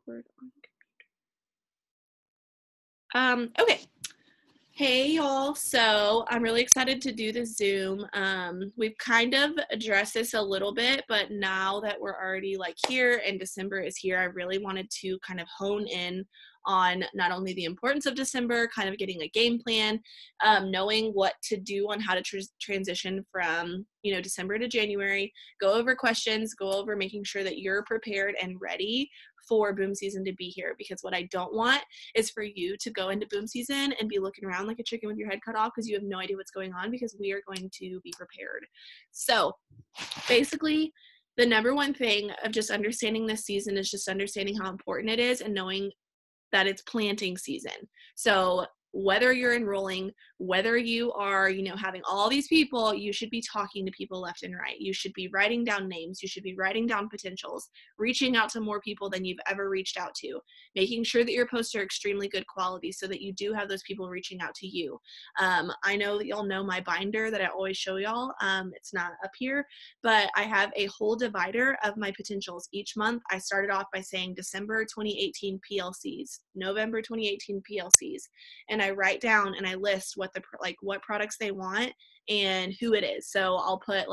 Awkward on computer. Okay. Hey y'all, so I'm really excited to do the Zoom. We've kind of addressed this a little bit, but now that we're already like here and December is here, I really wanted to kind of hone in on not only the importance of December, kind of getting a game plan, knowing what to do on how to transition from, December to January, go over questions, go over making sure that you're prepared and ready for boom season to be here, because what I don't want is for you to go into boom season and be looking around like a chicken with your head cut off because you have no idea what's going on, because we are going to be prepared. So basically, the number one thing of just understanding this season is just understanding how important it is and knowing that it's planting season. So whether you're enrolling, whether you are, having all these people, you should be talking to people left and right. You should be writing down names. You should be writing down potentials, reaching out to more people than you've ever reached out to, making sure that your posts are extremely good quality so that you do have those people reaching out to you. I know that y'all know my binder that I always show y'all. It's not up here, but I have a whole divider of my potentials. Each month, I started off by saying December 2018 PLCs, November 2018 PLCs, and I write down and I list what products they want and who it is. So I'll put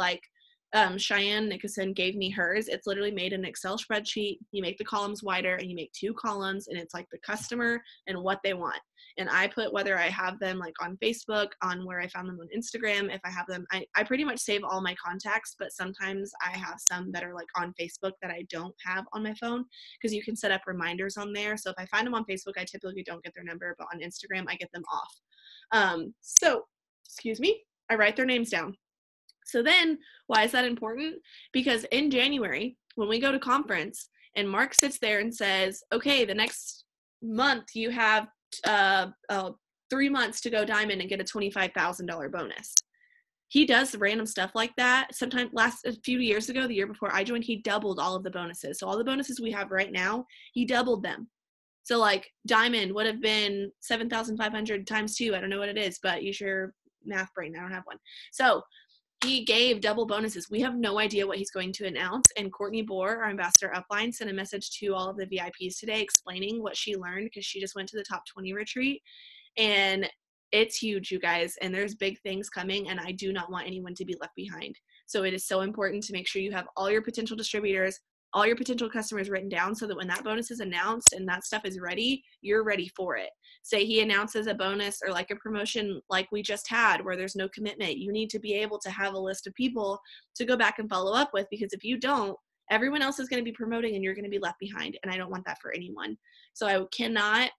Cheyenne Nickerson gave me hers. It's literally made an Excel spreadsheet. You make the columns wider and you make 2 columns, and it's like the customer and what they want. And I put whether I have them like on Facebook, on where I found them on Instagram. If I have them, I pretty much save all my contacts, but sometimes I have some that are like on Facebook that I don't have on my phone, because you can set up reminders on there. So if I find them on Facebook, I typically don't get their number, but on Instagram, I get them off. Excuse me, I write their names down. So then, why is that important? Because in January, when we go to conference and Mark sits there and says, okay, the next month you have 3 months to go diamond and get a $25,000 bonus. He does random stuff like that. Sometimes a few years ago, the year before I joined, he doubled all of the bonuses. So all the bonuses we have right now, he doubled them. So like diamond would have been 7,500 times 2. I don't know what it is, but use your math brain. I don't have one. So he gave double bonuses. We have no idea what he's going to announce. And Courtney Bohr, our ambassador upline, sent a message to all of the VIPs today explaining what she learned, because she just went to the top 20 retreat. And it's huge, you guys. And there's big things coming, and I do not want anyone to be left behind. So it is so important to make sure you have all your potential distributors, all your potential customers written down, so that when that bonus is announced and that stuff is ready, you're ready for it. Say he announces a bonus or like a promotion like we just had where there's no commitment. You need to be able to have a list of people to go back and follow up with, because if you don't, everyone else is going to be promoting and you're going to be left behind. And I don't want that for anyone. So I cannot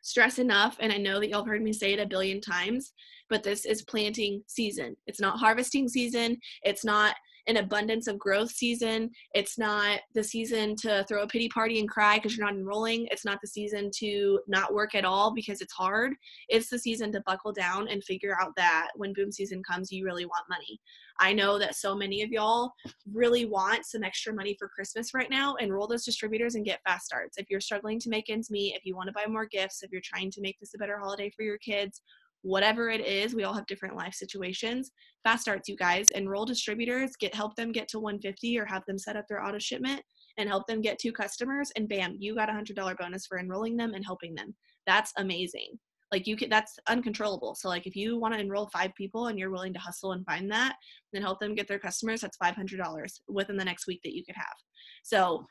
stress enough, and I know that y'all have heard me say it a billion times, but this is planting season. It's not harvesting season. It's not an abundance of growth season. It's not the season to throw a pity party and cry because you're not enrolling. It's not the season to not work at all because it's hard. It's the season to buckle down and figure out that when boom season comes, you really want money. I know that so many of y'all really want some extra money for Christmas right now. Enroll those distributors and get fast starts. If you're struggling to make ends meet, if you want to buy more gifts, if you're trying to make this a better holiday for your kids, whatever it is, we all have different life situations. Fast starts, you guys. Enroll distributors, help them get to 150 or have them set up their auto shipment and help them get 2 customers, and bam, you got a $100 bonus for enrolling them and helping them. That's amazing. That's uncontrollable. So if you want to enroll 5 people and you're willing to hustle and find that and help them get their customers, that's $500 within the next week that you could have. So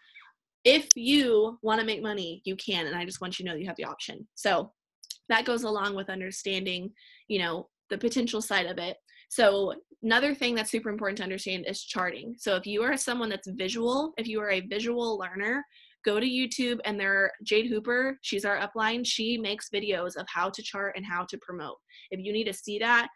if you want to make money, you can, and I just want you to know you have the option. So that goes along with understanding, the potential side of it. So another thing that's super important to understand is charting. So if you are someone that's visual, if you are a visual learner, go to YouTube, and Jade Hooper, she's our upline. She makes videos of how to chart and how to promote. If you need to see that,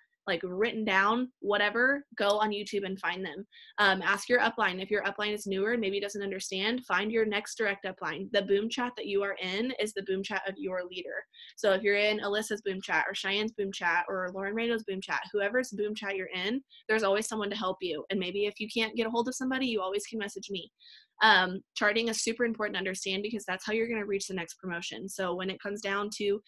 written down, whatever, go on YouTube and find them. Ask your upline. If your upline is newer and maybe doesn't understand, find your next direct upline. The boom chat that you are in is the boom chat of your leader. So if you're in Alyssa's boom chat or Cheyenne's boom chat or Lauren Rayno's boom chat, whoever's boom chat you're in, there's always someone to help you. And maybe if you can't get a hold of somebody, you always can message me. Charting is super important to understand, because that's how you're going to reach the next promotion. So when it comes down to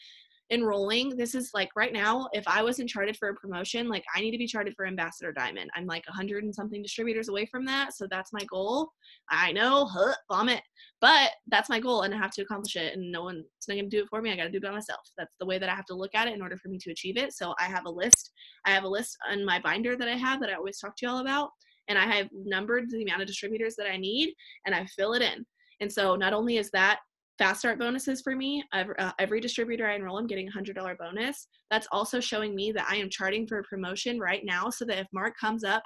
enrolling, this is like right now, if I wasn't charted for a promotion, like I need to be charted for Ambassador Diamond. I'm like 100 and something distributors away from that. So that's my goal. I know, vomit, but that's my goal and I have to accomplish it, and no one's not going to do it for me. I got to do it by myself. That's the way that I have to look at it in order for me to achieve it. So I have a list. I have a list on my binder that I have that I always talk to y'all about. And I have numbered the amount of distributors that I need, and I fill it in. And so not only is that fast start bonuses for me, every distributor I enroll, I'm getting a $100 bonus. That's also showing me that I am charting for a promotion right now, so that if Mark comes up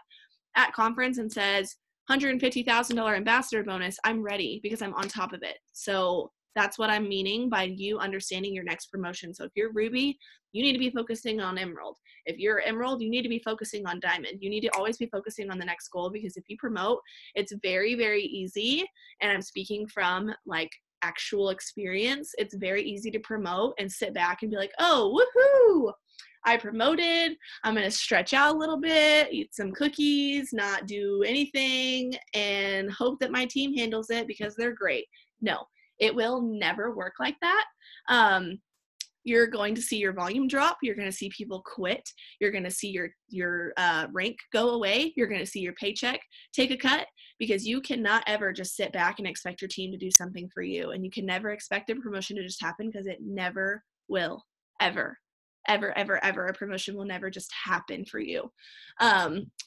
at conference and says $150,000 ambassador bonus, I'm ready because I'm on top of it. So that's what I'm meaning by you understanding your next promotion. So if you're Ruby, you need to be focusing on Emerald. If you're Emerald, you need to be focusing on Diamond. You need to always be focusing on the next goal, because if you promote, it's very, very easy. And I'm speaking from like actual experience. It's very easy to promote and sit back and be like, oh, woohoo, I promoted. I'm going to stretch out a little bit, eat some cookies, not do anything, and hope that my team handles it because they're great. No, it will never work like that. You're going to see your volume drop. You're going to see people quit. You're going to see your rank go away. You're going to see your paycheck take a cut, because you cannot ever just sit back and expect your team to do something for you. And you can never expect a promotion to just happen, because it never will, ever. Ever, ever, ever. A promotion will never just happen for you,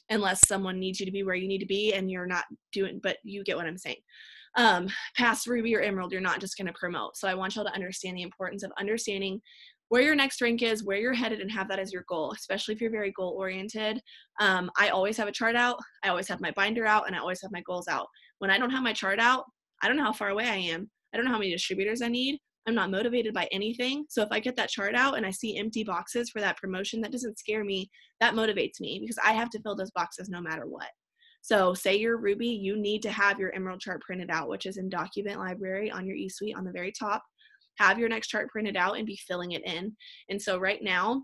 unless someone needs you to be where you need to be and you're not doing, but you get what I'm saying. Past Ruby or Emerald, you're not just going to promote. So I want y'all to understand the importance of understanding where your next rank is, where you're headed, and have that as your goal, especially if you're very goal oriented. I always have a chart out. I always have my binder out, and I always have my goals out. When I don't have my chart out, I don't know how far away I am. I don't know how many distributors I need. I'm not motivated by anything. So if I get that chart out and I see empty boxes for that promotion, that doesn't scare me. That motivates me, because I have to fill those boxes no matter what. So say you're Ruby, you need to have your Emerald chart printed out, which is in Document Library on your eSuite on the very top. Have your next chart printed out and be filling it in. And so right now,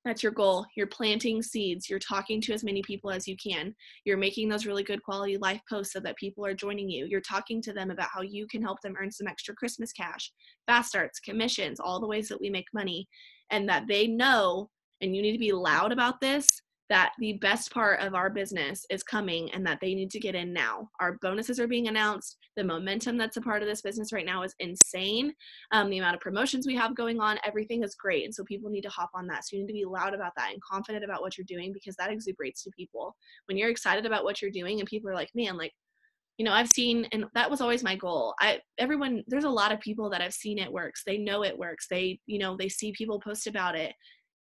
that's your goal. You're planting seeds. You're talking to as many people as you can. You're making those really good quality life posts so that people are joining you. You're talking to them about how you can help them earn some extra Christmas cash, fast starts, commissions, all the ways that we make money, and that they know, and you need to be loud about this, that the best part of our business is coming and that they need to get in now. Our bonuses are being announced. The momentum that's a part of this business right now is insane. The amount of promotions we have going on, everything is great. And so people need to hop on that. So you need to be loud about that and confident about what you're doing, because that exuberates to people. When you're excited about what you're doing and people are like, man, like, you know, I've seen, and that was always my goal. There's a lot of people that I've seen it works. They know it works. They see people post about it.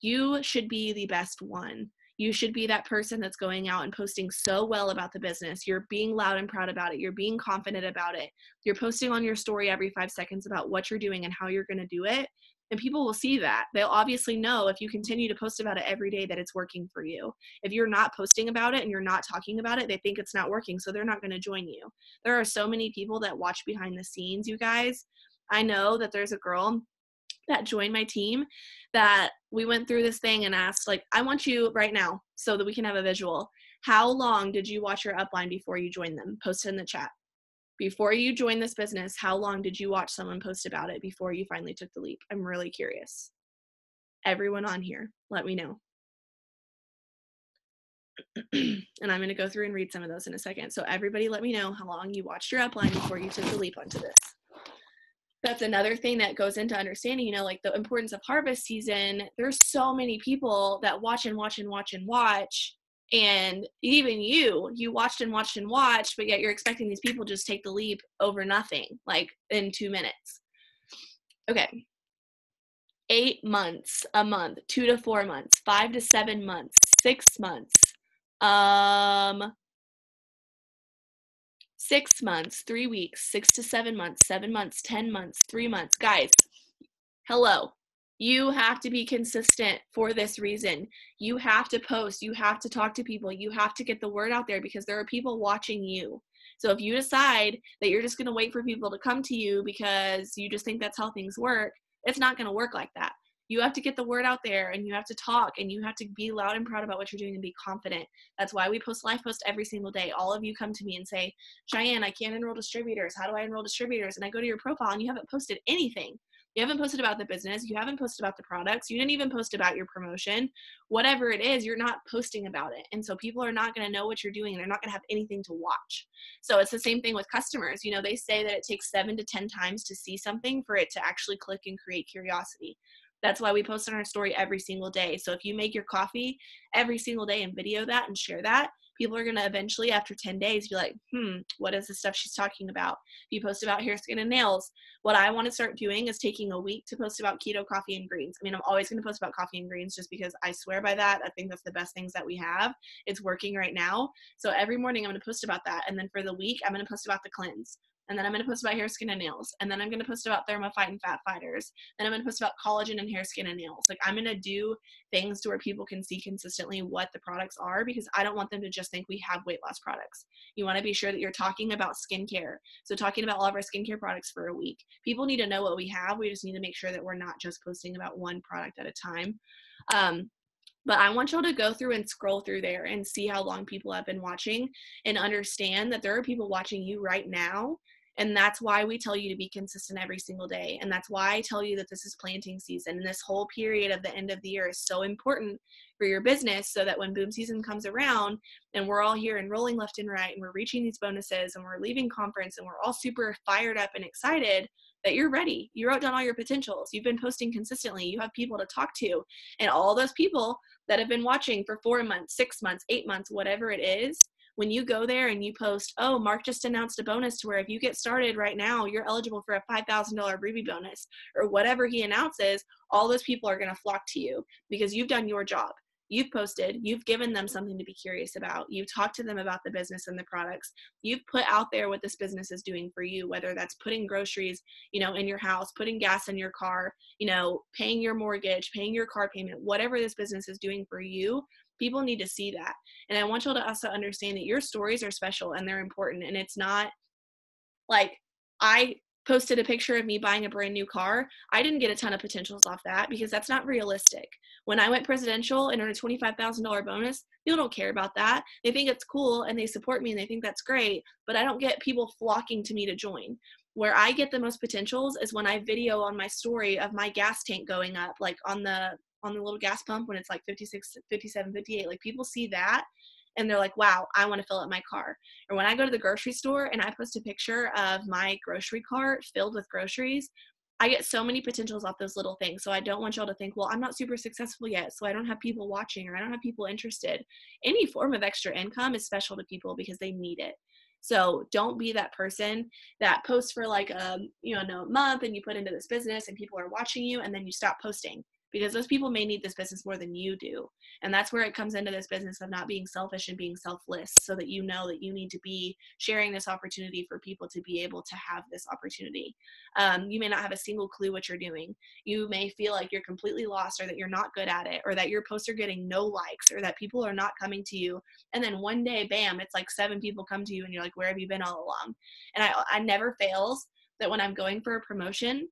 You should be the best one. You should be that person that's going out and posting so well about the business. You're being loud and proud about it. You're being confident about it. You're posting on your story every 5 seconds about what you're doing and how you're going to do it. And people will see that. They'll obviously know, if you continue to post about it every day, that it's working for you. If you're not posting about it and you're not talking about it, they think it's not working, so they're not going to join you. There are so many people that watch behind the scenes, you guys. I know that there's a girl that joined my team that we went through this thing and asked, like, I want you right now so that we can have a visual. How long did you watch your upline before you joined them? Post it in the chat. Before you joined this business, how long did you watch someone post about it before you finally took the leap? I'm really curious. Everyone on here, let me know. And I'm going to go through and read some of those in a second. So everybody let me know how long you watched your upline before you took the leap onto this. That's another thing that goes into understanding, like the importance of harvest season. There's so many people that watch and watch and watch and watch. And even you watched and watched and watched, but yet you're expecting these people just take the leap over nothing, like in 2 minutes. Okay. 8 months, a month, 2 to 4 months, 5 to 7 months, 6 months, 6 months, 3 weeks, 6 to 7 months, 7 months, 10 months, 3 months. Guys, hello. You have to be consistent for this reason. You have to post. You have to talk to people. You have to get the word out there, because there are people watching you. So if you decide that you're just going to wait for people to come to you because you just think that's how things work, it's not going to work like that. You have to get the word out there, and you have to talk, and you have to be loud and proud about what you're doing and be confident. That's why we post live posts every single day. All of you come to me and say, Cheyenne, I can't enroll distributors. How do I enroll distributors? And I go to your profile and you haven't posted anything. You haven't posted about the business. You haven't posted about the products. You didn't even post about your promotion. Whatever it is, you're not posting about it. And so people are not going to know what you're doing and they're not going to have anything to watch. So it's the same thing with customers. You know, they say that it takes 7 to 10 times to see something for it to actually click and create curiosity. That's why we post on our story every single day. So if you make your coffee every single day and video that and share that, people are going to eventually, after 10 days, be like, what is the stuff she's talking about? If you post about hair, skin, and nails, what I want to start doing is taking a week to post about keto, coffee, and greens. I mean, I'm always going to post about coffee and greens just because I swear by that. I think that's the best things that we have. It's working right now. So every morning I'm going to post about that. And then for the week, I'm going to post about the cleanse. And then I'm going to post about hair, skin, and nails. And then I'm going to post about Thermophyte and Fat Fighters. Then I'm going to post about collagen and hair, skin, and nails. Like, I'm going to do things to where people can see consistently what the products are, because I don't want them to just think we have weight loss products. You want to be sure that you're talking about skincare. So talking about all of our skincare products for a week. People need to know what we have. We just need to make sure that we're not just posting about one product at a time. But I want y'all to go through and scroll through there and see how long people have been watching and understand that there are people watching you right now. And that's why we tell you to be consistent every single day. And that's why I tell you that this is planting season. And this whole period of the end of the year is so important for your business, so that when boom season comes around and we're all here enrolling left and right and we're reaching these bonuses and we're leaving conference and we're all super fired up and excited, that you're ready. You wrote down all your potentials. You've been posting consistently. You have people to talk to. And all those people that have been watching for 4 months, 6 months, 8 months, whatever it is, when you go there and you post, oh, Mark just announced a bonus to where if you get started right now, you're eligible for a $5,000 Ruby bonus, or whatever he announces, all those people are going to flock to you because you've done your job. You've posted, you've given them something to be curious about. You've talked to them about the business and the products. You've put out there what this business is doing for you, whether that's putting groceries, in your house, putting gas in your car, paying your mortgage, paying your car payment, whatever this business is doing for you. People need to see that. And I want y'all to also understand that your stories are special and they're important. And it's not like I posted a picture of me buying a brand new car. I didn't get a ton of potentials off that because that's not realistic. When I went presidential and earned a $25,000 bonus, people don't care about that. They think it's cool and they support me and they think that's great, but I don't get people flocking to me to join. Where I get the most potentials is when I video on my story of my gas tank going up, like on the little gas pump when it's like 56, 57, 58. Like, people see that and they're like, wow, I want to fill up my car. Or when I go to the grocery store and I post a picture of my grocery cart filled with groceries, I get so many potentials off those little things. So I don't want y'all to think, well, I'm not super successful yet, so I don't have people watching or I don't have people interested. Any form of extra income is special to people because they need it. So don't be that person that posts for like a month and you put into this business and people are watching you and then you stop posting, because those people may need this business more than you do. And that's where it comes into this business of not being selfish and being selfless, so that you know that you need to be sharing this opportunity for people to be able to have this opportunity. You may not have a single clue what you're doing. You may feel like you're completely lost, or that you're not good at it, or that your posts are getting no likes, or that people are not coming to you. And then one day, bam, it's like 7 people come to you and you're like, where have you been all along? And I never fails that when I'm going for a promotion,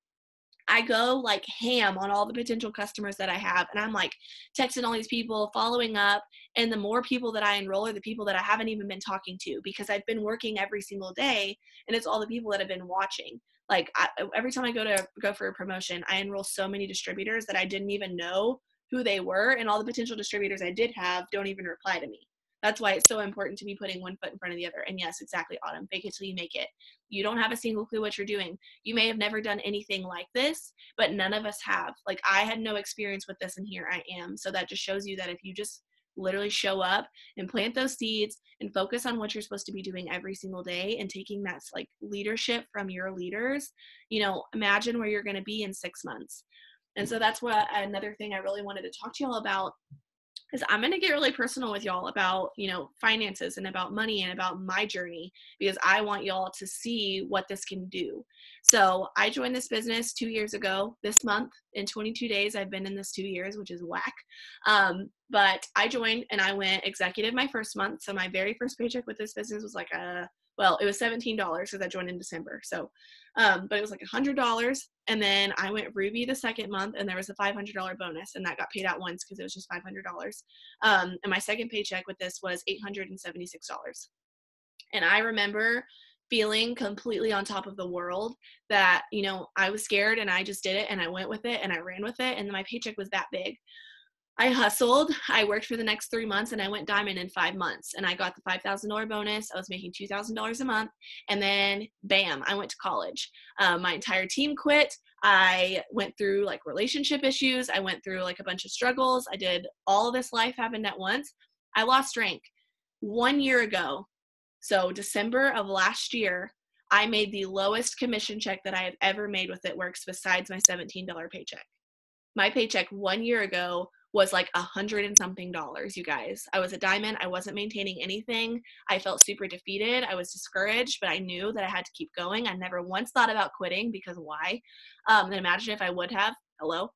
I go like ham on all the potential customers that I have. And I'm like texting all these people, following up. And the more people that I enroll are the people that I haven't even been talking to, because I've been working every single day and it's all the people that have been watching. Like, every time I go for a promotion, I enroll so many distributors that I didn't even know who they were. And all the potential distributors I did have don't even reply to me. That's why it's so important to be putting one foot in front of the other. And yes, exactly, Autumn. Fake it till you make it. You don't have a single clue what you're doing. You may have never done anything like this, but none of us have. Like, I had no experience with this, and here I am. So that just shows you that if you just literally show up and plant those seeds and focus on what you're supposed to be doing every single day and taking that like leadership from your leaders, imagine where you're going to be in 6 months. And so that's what another thing I really wanted to talk to y'all about, because I'm going to get really personal with y'all about, finances and about money and about my journey, because I want y'all to see what this can do. So I joined this business 2 years ago this month. In 22 days, I've been in this 2 years, which is whack. But I joined and I went executive my first month. So my very first paycheck with this business was like it was $17 because I joined in December. So, but it was like $100. And then I went Ruby the second month and there was a $500 bonus, and that got paid out once because it was just $500. And my second paycheck with this was $876. And I remember feeling completely on top of the world that, I was scared and I just did it and I went with it and I ran with it. And my paycheck was that big. I hustled. I worked for the next 3 months and I went diamond in 5 months and I got the $5,000 bonus. I was making $2,000 a month. And then bam, I went to college. My entire team quit. I went through like relationship issues. I went through like a bunch of struggles. I did all of this life happened at once. I lost rank 1 year ago. So December of last year, I made the lowest commission check that I have ever made with It Works besides my $17 paycheck. My paycheck 1 year ago was like $100 and something, you guys. I was a diamond. I wasn't maintaining anything. I felt super defeated. I was discouraged, but I knew that I had to keep going. I never once thought about quitting because why? And imagine if I would have. Hello.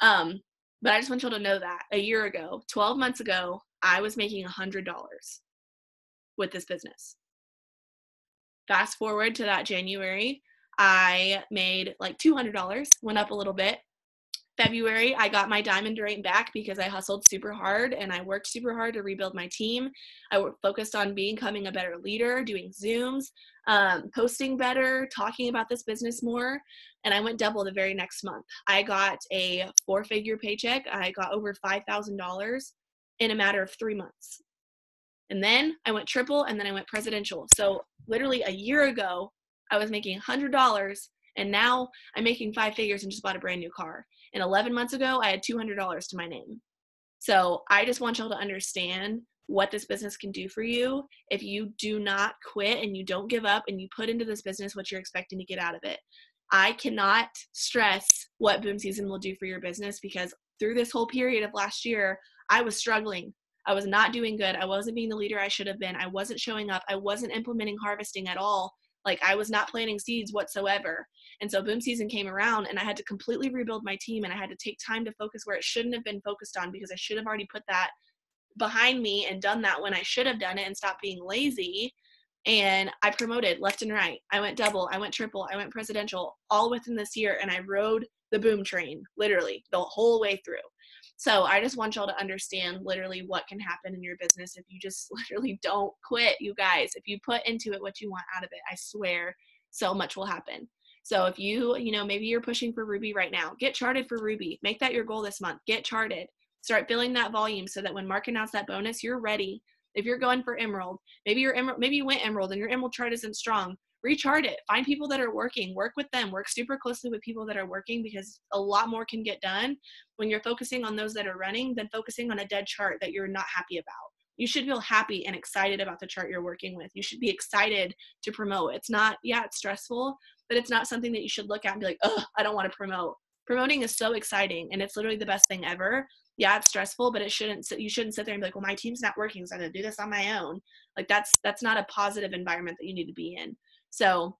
But I just want you all to know that a year ago, 12 months ago, I was making $100 with this business. Fast forward to that January, I made like $200, went up a little bit. February, I got my diamond rank back because I hustled super hard and I worked super hard to rebuild my team. I focused on becoming a better leader, doing Zooms, posting better, talking about this business more, and I went double the very next month. I got a 4-figure paycheck. I got over $5,000 in a matter of 3 months. And then I went triple and then I went presidential. So literally a year ago, I was making $100 and now I'm making 5 figures and just bought a brand new car. And 11 months ago, I had $200 to my name. So I just want y'all to understand what this business can do for you if you do not quit and you don't give up and you put into this business what you're expecting to get out of it. I cannot stress what boom season will do for your business because through this whole period of last year, I was struggling. I was not doing good. I wasn't being the leader I should have been. I wasn't showing up. I wasn't implementing harvesting at all. Like I was not planting seeds whatsoever. And so boom season came around and I had to completely rebuild my team and I had to take time to focus where it shouldn't have been focused on because I should have already put that behind me and done that when I should have done it and stopped being lazy. And I promoted left and right. I went double, I went triple, I went presidential all within this year. And I rode the boom train, literally the whole way through. So I just want y'all to understand literally what can happen in your business if you just literally don't quit, you guys. If you put into it what you want out of it, I swear so much will happen. So if maybe you're pushing for Ruby right now, get charted for Ruby. Make that your goal this month. Get charted. Start building that volume so that when Mark announced that bonus, you're ready. If you're going for Emerald, maybe you went Emerald and your Emerald chart isn't strong. Rechart it. Find people that are working. Work with them. Work super closely with people that are working because a lot more can get done when you're focusing on those that are running than focusing on a dead chart that you're not happy about. You should feel happy and excited about the chart you're working with. You should be excited to promote. It's stressful, but it's not something that you should look at and be like, oh, I don't want to promote. Promoting is so exciting and it's literally the best thing ever. Yeah, it's stressful, but you shouldn't sit there and be like, well, my team's not working, so I'm going to do this on my own. Like that's not a positive environment that you need to be in. So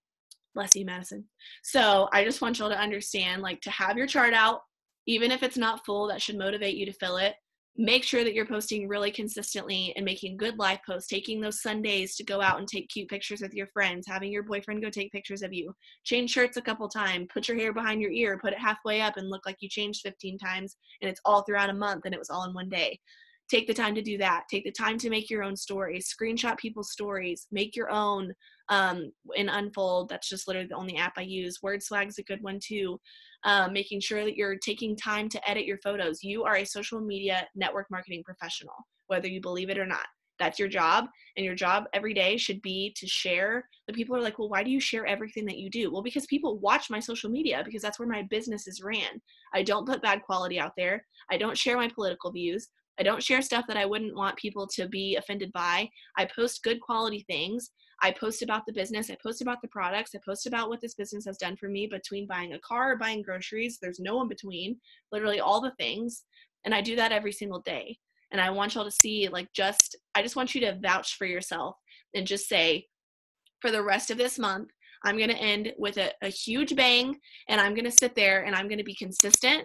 bless you, Madison. So I just want y'all to understand, like, to have your chart out, even if it's not full, that should motivate you to fill it. Make sure that you're posting really consistently and making good life posts, taking those Sundays to go out and take cute pictures with your friends, having your boyfriend go take pictures of you, change shirts a couple times, put your hair behind your ear, put it halfway up and look like you changed 15 times and it's all throughout a month and it was all in one day. Take the time to do that. Take the time to make your own stories, screenshot people's stories, make your own in Unfold. That's just literally the only app I use. Word Swag's a good one too. Making sure that you're taking time to edit your photos. You are a social media network marketing professional, whether you believe it or not. That's your job, and your job every day should be to share. The people are like, well, why do you share everything that you do? Well, because people watch my social media because that's where my business is ran. I don't put bad quality out there. I don't share my political views. I don't share stuff that I wouldn't want people to be offended by. I post good quality things. I post about the business. I post about the products. I post about what this business has done for me between buying a car or buying groceries. There's no in between, literally all the things. And I do that every single day. And I want y'all to see, I just want you to vouch for yourself and just say, for the rest of this month, I'm going to end with a huge bang, and I'm going to sit there and I'm going to be consistent.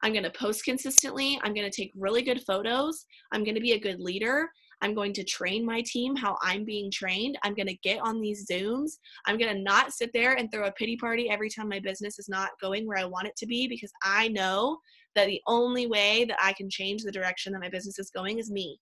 I'm going to post consistently. I'm going to take really good photos. I'm going to be a good leader. I'm going to train my team how I'm being trained. I'm going to get on these Zooms. I'm going to not sit there and throw a pity party every time my business is not going where I want it to be, because I know that the only way that I can change the direction that my business is going is me.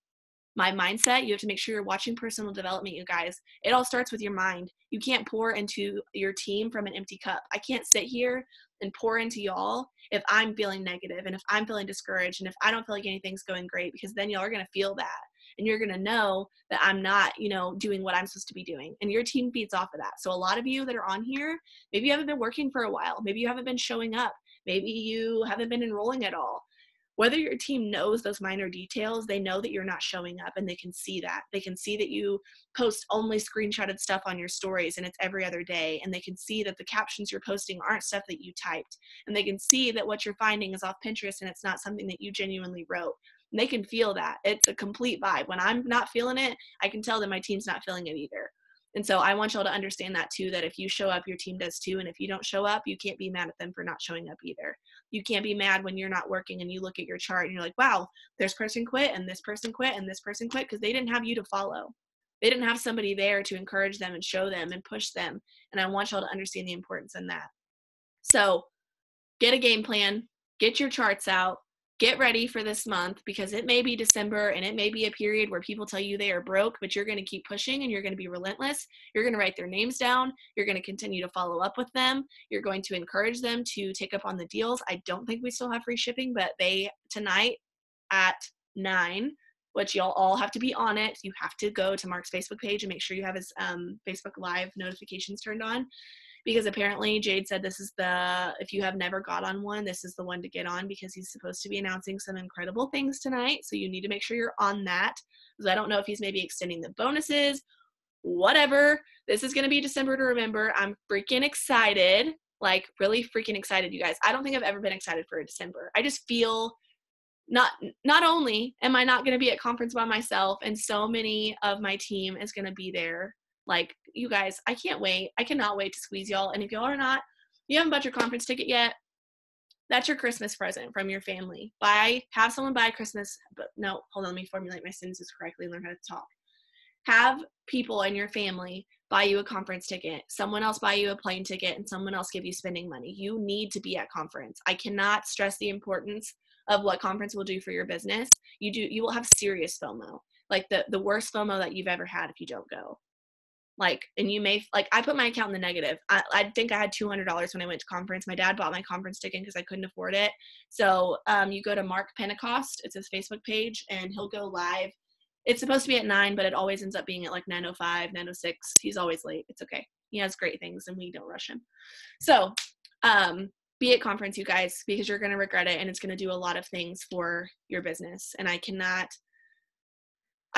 my mindset. You have to make sure you're watching personal development, you guys. It all starts with your mind. You can't pour into your team from an empty cup. I can't sit here and pour into y'all if I'm feeling negative and if I'm feeling discouraged and if I don't feel like anything's going great, because then y'all are going to feel that. And you're going to know that I'm not, doing what I'm supposed to be doing. And your team feeds off of that. So a lot of you that are on here, maybe you haven't been working for a while. Maybe you haven't been showing up. Maybe you haven't been enrolling at all. Whether your team knows those minor details, they know that you're not showing up, and they can see that. They can see that you post only screenshotted stuff on your stories and it's every other day. And they can see that the captions you're posting aren't stuff that you typed. And they can see that what you're finding is off Pinterest and it's not something that you genuinely wrote. And they can feel that. It's a complete vibe. When I'm not feeling it, I can tell that my team's not feeling it either. And so I want y'all to understand that too, that if you show up, your team does too. And if you don't show up, you can't be mad at them for not showing up either. You can't be mad when you're not working and you look at your chart and you're like, wow, this person quit and this person quit and this person quit, because they didn't have you to follow. They didn't have somebody there to encourage them and show them and push them. And I want y'all to understand the importance in that. So get a game plan, get your charts out, get ready for this month, because it may be December and it may be a period where people tell you they are broke, but you're going to keep pushing and you're going to be relentless. You're going to write their names down. You're going to continue to follow up with them. You're going to encourage them to take up on the deals. I don't think we still have free shipping, but tonight at 9, which y'all all have to be on it. You have to go to Mark's Facebook page and make sure you have his Facebook Live notifications turned on. Because apparently Jade said if you have never got on one, this is the one to get on, because he's supposed to be announcing some incredible things tonight. So you need to make sure you're on that, because I don't know if he's maybe extending the bonuses, whatever. This is going to be December to remember. I'm freaking excited, like really freaking excited, you guys. I don't think I've ever been excited for a December. I just feel not only am I not going to be at conference by myself, and so many of my team is going to be there. Like, you guys, I can't wait. I cannot wait to squeeze y'all. And if y'all are not, you haven't bought your conference ticket yet, that's your Christmas present from your family. Have someone buy Christmas, but no, hold on, let me formulate my sentences correctly and learn how to talk. Have people in your family buy you a conference ticket, someone else buy you a plane ticket, and someone else give you spending money. You need to be at conference. I cannot stress the importance of what conference will do for your business. You will have serious FOMO, like the worst FOMO that you've ever had if you don't go. And you may, I put my account in the negative. I think I had $200 when I went to conference. My dad bought my conference ticket because I couldn't afford it. So you go to Mark Pentecost, it's his Facebook page, and he'll go live. It's supposed to be at 9, but it always ends up being at 9:05, 9:06. He's always late. It's okay. He has great things and we don't rush him. So be at conference, you guys, because you're going to regret it, and it's going to do a lot of things for your business. And I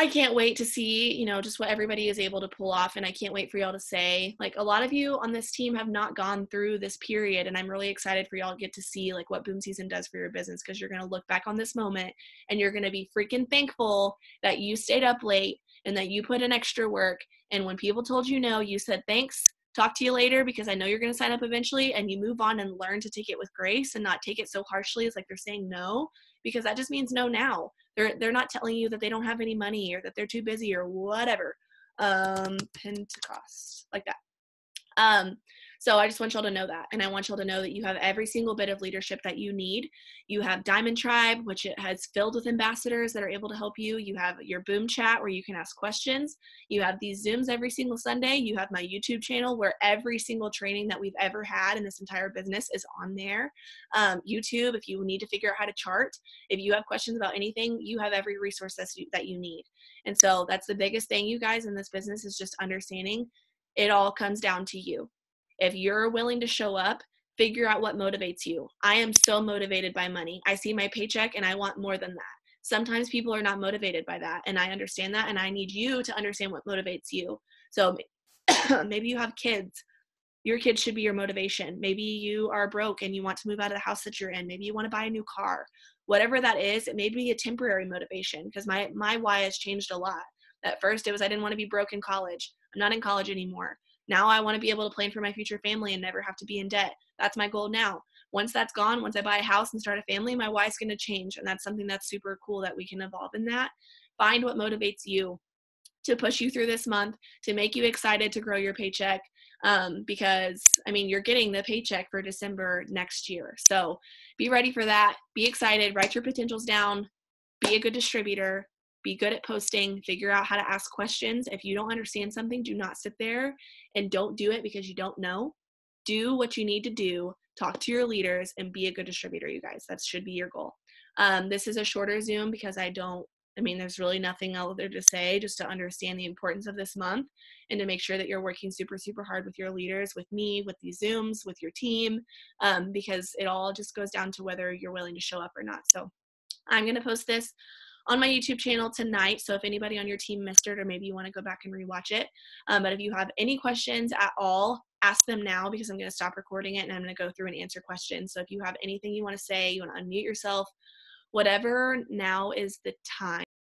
can't wait to see, just what everybody is able to pull off. And I can't wait for y'all to say, a lot of you on this team have not gone through this period. And I'm really excited for y'all to get to see what boom season does for your business, because you're going to look back on this moment and you're going to be freaking thankful that you stayed up late and that you put in extra work. And when people told you no, you said, thanks, talk to you later, because I know you're going to sign up eventually, and you move on and learn to take it with grace and not take it so harshly. It's like they're saying no, because that just means no now. They're not telling you that they don't have any money or that they're too busy or whatever. Pentecost, like that. So I just want y'all to know that. And I want y'all to know that you have every single bit of leadership that you need. You have Diamond Tribe, which it has filled with ambassadors that are able to help you. You have your Boom Chat where you can ask questions. You have these Zooms every single Sunday. You have my YouTube channel where every single training that we've ever had in this entire business is on there. YouTube, if you need to figure out how to chart, if you have questions about anything, you have every resource that you need. And so that's the biggest thing, you guys, in this business, is just understanding it all comes down to you. If you're willing to show up, figure out what motivates you. I am so motivated by money. I see my paycheck and I want more than that. Sometimes people are not motivated by that, and I understand that, and I need you to understand what motivates you. So maybe you have kids. Your kids should be your motivation. Maybe you are broke and you want to move out of the house that you're in. Maybe you want to buy a new car. Whatever that is, it may be a temporary motivation, because my why has changed a lot. At first, it was I didn't want to be broke in college. I'm not in college anymore. Now I want to be able to plan for my future family and never have to be in debt. That's my goal now. Once that's gone, once I buy a house and start a family, my why's going to change. And that's something that's super cool that we can evolve in that. Find what motivates you to push you through this month, to make you excited to grow your paycheck. Because you're getting the paycheck for December next year. So be ready for that. Be excited. Write your potentials down. Be a good distributor. be good at posting, figure out how to ask questions. If you don't understand something, do not sit there and don't do it because you don't know. Do what you need to do, talk to your leaders, and be a good distributor, you guys. That should be your goal. This is a shorter Zoom because there's really nothing else there to say, just to understand the importance of this month and to make sure that you're working super, super hard with your leaders, with me, with these Zooms, with your team, because it all just goes down to whether you're willing to show up or not. So I'm going to post this on my YouTube channel tonight. So if anybody on your team missed it, or maybe you want to go back and rewatch it. But if you have any questions at all, ask them now, because I'm going to stop recording it and I'm going to go through and answer questions. So if you have anything you want to say, you want to unmute yourself, whatever, now is the time.